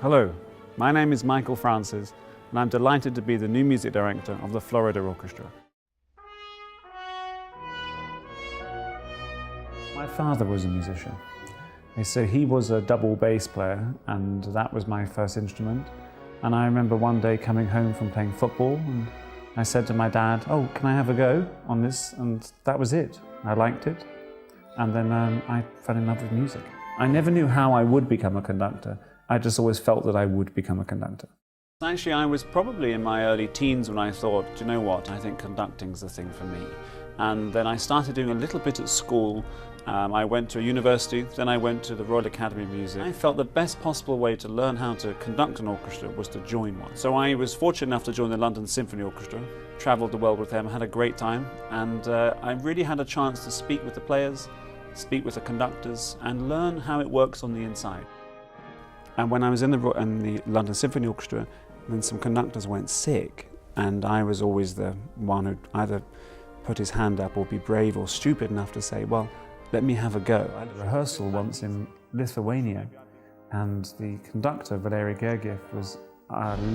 Hello, my name is Michael Francis and I'm delighted to be the new music director of the Florida Orchestra. My father was a musician, so he was a double bass player and that was my first instrument. And I remember one day coming home from playing football and I said to my dad, "Oh, can I have a go on this?" And that was it. I liked it. And then I fell in love with music. I never knew how I would become a conductor. I just always felt that I would become a conductor. Actually, I was probably in my early teens when I thought, do you know what, I think conducting's the thing for me. And then I started doing a little bit at school. I went to a university, then I went to the Royal Academy of Music. I felt the best possible way to learn how to conduct an orchestra was to join one. So I was fortunate enough to join the London Symphony Orchestra, travelled the world with them, had a great time, and I really had a chance to speak with the players, speak with the conductors, and learn how it works on the inside. And when I was in the London Symphony Orchestra, then some conductors went sick, and I was always the one who'd either put his hand up or be brave or stupid enough to say, well, let me have a go. I had a rehearsal once in Lithuania, and the conductor, Valery Gergiev, was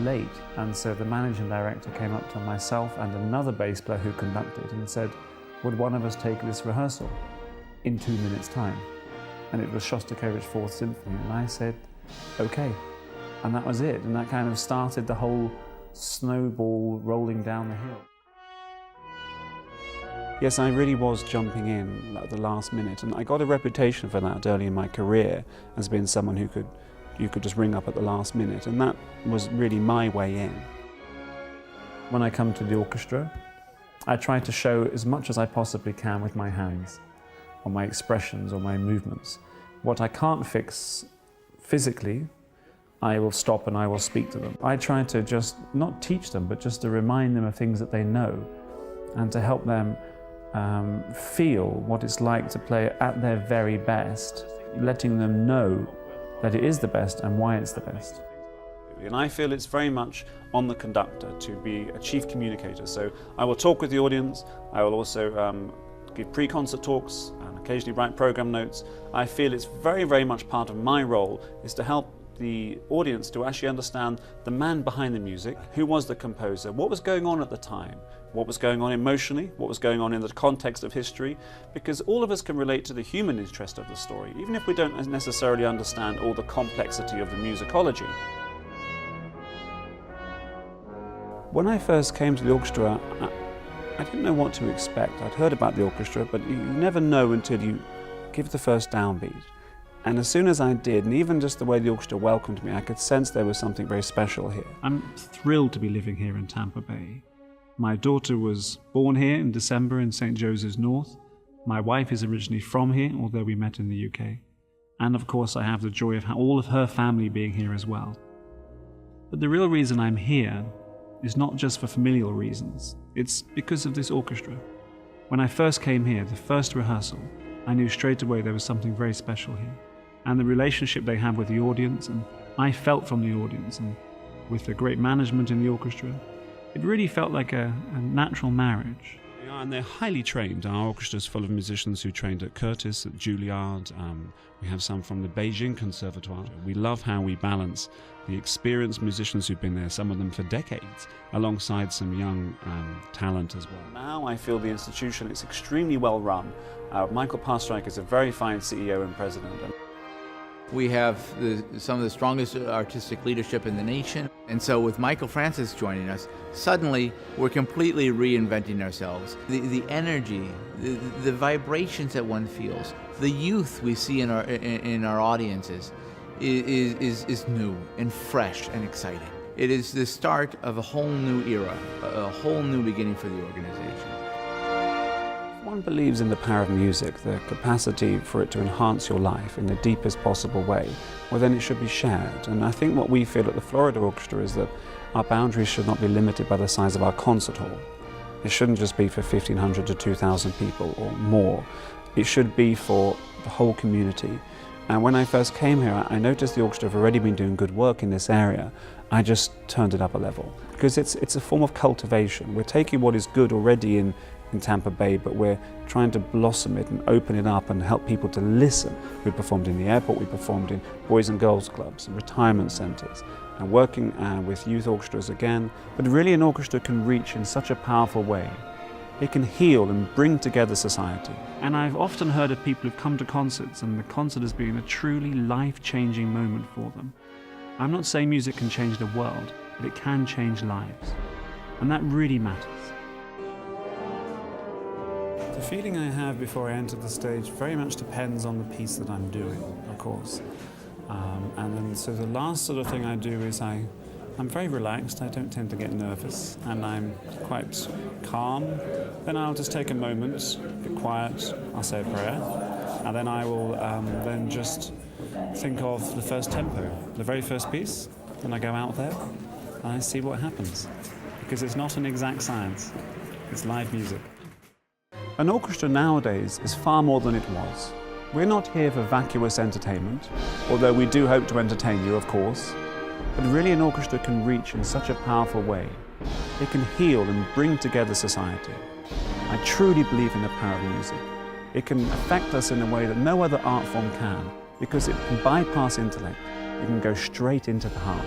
late, and so the managing director came up to myself and another bass player who conducted and said, would one of us take this rehearsal in 2 minutes' time? And it was Shostakovich Fourth Symphony, and I said, okay. And that was it, and that kind of started the whole snowball rolling down the hill. Yes, I really was jumping in at the last minute, and I got a reputation for that early in my career as being someone who you could just ring up at the last minute, and that was really my way in. When I come to the orchestra, I try to show as much as I possibly can with my hands, or my expressions, or my movements. What I can't fix physically, I will stop and I will speak to them. I try to just not teach them, but just to remind them of things that they know and to help them feel what it's like to play at their very best, letting them know that it is the best and why it's the best. And I feel it's very much on the conductor to be a chief communicator. So I will talk with the audience, I will also give pre-concert talks and occasionally write program notes. I feel it's very, very much part of my role is to help the audience to actually understand the man behind the music, who was the composer, what was going on at the time, what was going on emotionally, what was going on in the context of history, because all of us can relate to the human interest of the story, even if we don't necessarily understand all the complexity of the musicology. When I first came to the orchestra, I didn't know what to expect. I'd heard about the orchestra, but you never know until you give the first downbeat. And as soon as I did, and even just the way the orchestra welcomed me, I could sense there was something very special here. I'm thrilled to be living here in Tampa Bay. My daughter was born here in December in St. Joseph's North. My wife is originally from here, although we met in the UK. And of course I have the joy of all of her family being here as well. But the real reason I'm here is not just for familial reasons. It's because of this orchestra. When I first came here, the first rehearsal, I knew straight away there was something very special here. And the relationship they have with the audience, and I felt from the audience, and with the great management in the orchestra, it really felt like a natural marriage. And they're highly trained. Our orchestra is full of musicians who trained at Curtis, at Juilliard. We have some from the Beijing Conservatoire. We love how we balance the experienced musicians who've been there, some of them for decades, alongside some young talent as well. Now I feel the institution is extremely well run. Michael Pasternak is a very fine CEO and president. We have some of the strongest artistic leadership in the nation. And so with Michael Francis joining us, suddenly we're completely reinventing ourselves. The energy, the vibrations that one feels, the youth we see in our audiences is new and fresh and exciting. It is the start of a whole new era, a whole new beginning for the organization. One believes in the power of music, the capacity for it to enhance your life in the deepest possible way, well then it should be shared. And I think what we feel at the Florida Orchestra is that our boundaries should not be limited by the size of our concert hall. It shouldn't just be for 1,500 to 2,000 people or more. It should be for the whole community. And when I first came here, I noticed the orchestra have already been doing good work in this area. I just turned it up a level because it's a form of cultivation. We're taking what is good already in in Tampa Bay, but we're trying to blossom it and open it up and help people to listen. We performed in the airport, we performed in boys and girls clubs and retirement centres, and working with youth orchestras again. But really an orchestra can reach in such a powerful way. It can heal and bring together society. And I've often heard of people who've come to concerts and the concert has been a truly life-changing moment for them. I'm not saying music can change the world, but it can change lives. And that really matters. The feeling I have before I enter the stage very much depends on the piece that I'm doing, of course. And then so the last sort of thing I do is I'm very relaxed, I don't tend to get nervous, and I'm quite calm. Then I'll just take a moment, get quiet, I'll say a prayer, and then I will then just think of the first tempo, the very first piece, and I go out there and I see what happens. Because it's not an exact science, it's live music. An orchestra nowadays is far more than it was. We're not here for vacuous entertainment, although we do hope to entertain you, of course. But really an orchestra can reach in such a powerful way. It can heal and bring together society. I truly believe in the power of music. It can affect us in a way that no other art form can, because it can bypass intellect. It can go straight into the heart.